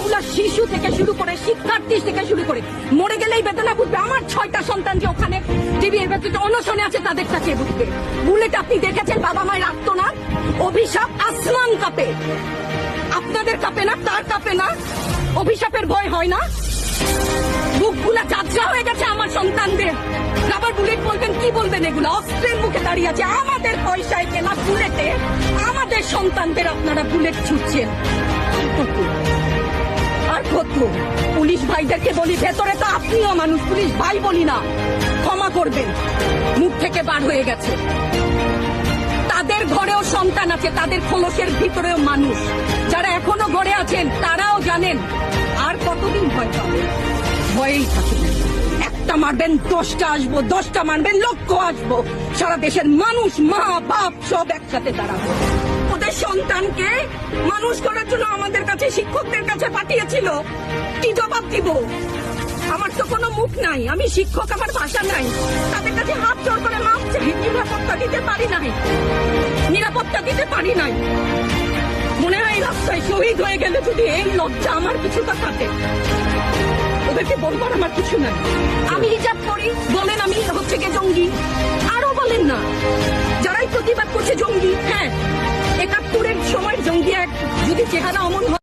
এতগুলা শিশু থেকে শুরু করে শিক্ষার্থী থেকে শুরু করে মরে গেলেই বেদনা বুঝবে। আমার 6টা সন্তান যে ওখানে টিভির ভেতরে অনশনে আছে তাদের কাছে বুঝবে। বুলেট আপনি দেখেছেন বাবা মায়ের আত্মনাদ, অভিশাপ, আসমান কাঁপে। আপনাদের কাঁপে না? তার কাঁপে না? অভিশাপের ভয় হয় না? বুকগুলা যাত্রা হয়ে গেছে আমার সন্তানদের। আবার বুলেট বলবেন, কি বলবেন? এগুলো অস্ত্রের মুখে দাঁড়িয়ে আছে। আমাদের পয়সায় কেনা বুলেটে আমাদের সন্তানদের আপনারা বুলেট ছুটছেন। আর কত? পুলিশ ভাইদেরকে বলি, ভেতরে তো আপনিও মানুষ, পুলিশ ভাই বলি না, ক্ষমা করবেন, মুখ থেকে বার হয়ে গেছে। তাদের ঘরেও সন্তান আছে, তাদের খোলসের ভিতরেও মানুষ। যারা এখনো ঘরে আছেন তারাও জানেন আর কতদিন ভয় পাবে। ভয়েই থাকেন। একটা মারবেন 10টা আসবো, 10টা মারবেন লক্ষ আসবো। সারা দেশের মানুষ, মা বাপ সব একসাথে দাঁড়াবো। ওদের সন্তানকে মানুষ করার জন্য আমাদের কাছে, শিক্ষকদের কাছে পাঠিয়েছিল। কি জবাব দিব? আমার তো কোনো মুখ নাই, আমি শিক্ষক, আমার ভাষা নাই। তাদের কাছে হাত জোড় করে মাপ চাই। নিরাপত্তা দিতে পারি নাই, নিরাপত্তা দিতে পারি নাই। মনে হয় এই রাস্তায় শহীদ হয়ে গেলে যদি এই লজ্জা আমার কিছুটা থাকে, ওদেরকে বলবার আমার কিছু নাই। আমি হিজাব করি বলেন আমি হচ্ছে গিয়ে জঙ্গি, আরো বলেন না। যারাই প্রতিবাদ করছে জঙ্গি, হ্যাঁ 71-এর সময় জঙ্গি এক যদি চেহারা অমন হয়